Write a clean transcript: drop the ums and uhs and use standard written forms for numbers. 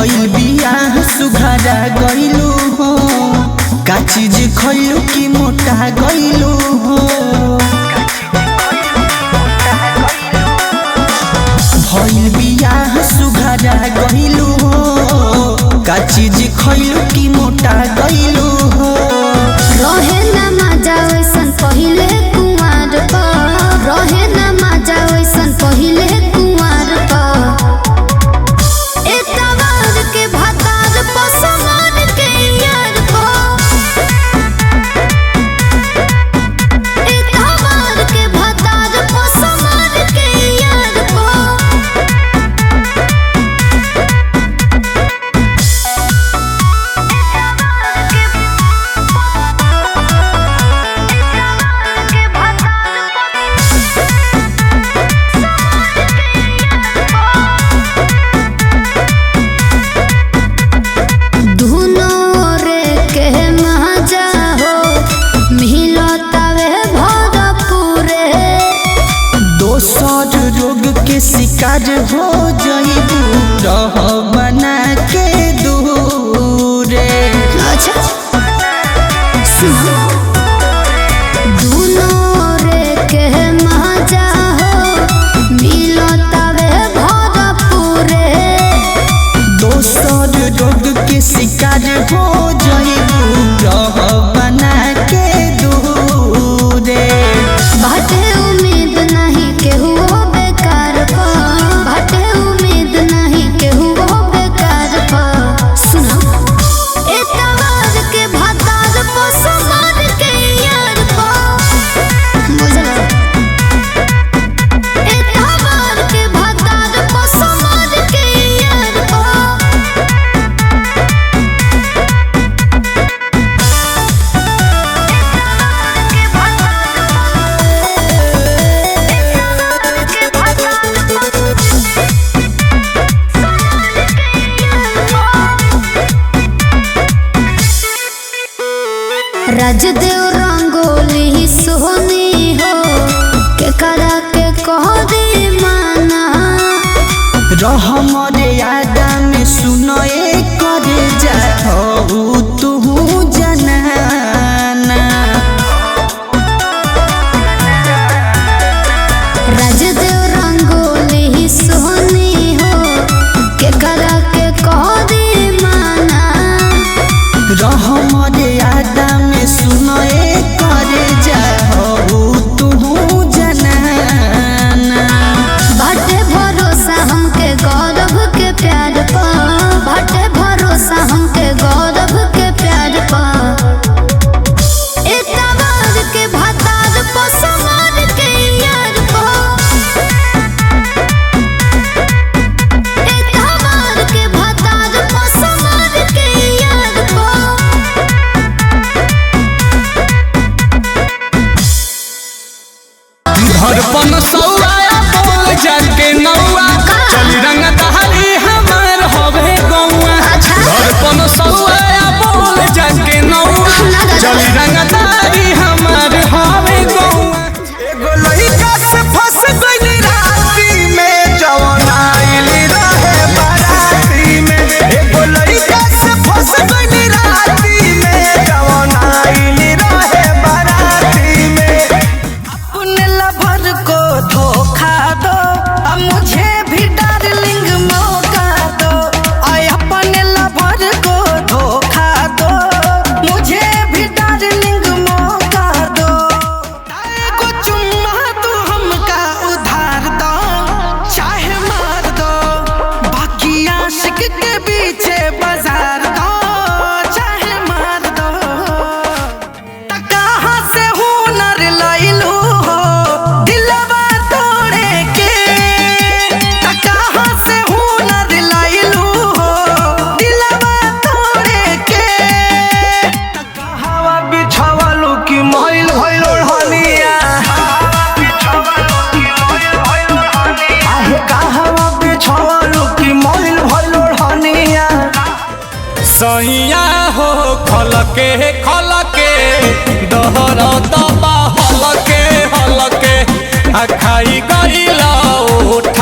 भइल बियाह सुघरा गइलू हो, का चीज खइलू कि मोटा गइलू हो। भइल बियाह सुघरा गइलू हो, का चीज खइलू कि मोटा गइलू हो। रहे ना मजा वैसन पहिले कुंवार पर, रहे ना मजा वैसन पहिले कुंवार पर। एतवार के भातार पर समान के यार पर, एतवार के भातार पर समान के यार पर। शिकार हो जाइबू रह बना के दूरे। अच्छा दुनो रे के मजा हो मिलतावे भरपूरे। दोसर रोग के शिकार हो जाइबू रह बना के दूरे। बाटे उम्मीद नहीं केहू बेकार पा, बाटे उम्मीद नहीं केहू बेकार पा। सुनो एतवार के भातार पर समान के यार पा, बुझला। एतवार के भातार पर समान के यार पा। राजदेव रंगोली सोनी हो के करा के कह दे माना। रह मरे यादा में सुनो करे जाओ तू जनाना। राजदेव रंगोली सोनी हो के करा के कह दे माना। रह मरे यादा में सुनो करे जाओ तू जनाना। बाटे भरोसा हमके गौरव के प्यार पा, बाटे भरोसा हमके गौरव के प्यार पा। एतवार के भातार पर समान के यार पा, एतवार के भातार पर समान के यार पा। धड़पन सौआ बोल जाके नौआ, चली रंग दहली हमार हवे गौआ। धड़पन सौआ बोल जाके नौआ, चली रंग दहली हमार हवे गौआ। एगो लइका से फंस गइली राती में, जवन आइल रहे बाराती में। एगो लइका से फंस गइली राती में, जवन आइल रहे बाराती में। अपने लवर को धोखा दो, अब मुझे भी डार्लिंग मौका दो। आय अपने लवर को धोखा दो, मुझे भी डार्लिंग मौका दो। को चुम्मा तू हमका उधार दो, चाहे मार दो। बाकी आशिक के पीछे बाजार दो, चाहे मार दो। कहाँ से हुनर लइलू हो दिलवा तोड़े के, कहाँ से हुनर लइलू हो दिलवा तोड़े के। हवा बिछावलू की मोइल भइल ओढ़निया, आहे कहवा बिछावलू की मोइल भइल ओढ़निया। सैया हो खलके खलके दहर दबा हलके हलके, आ खाई गइला ओठ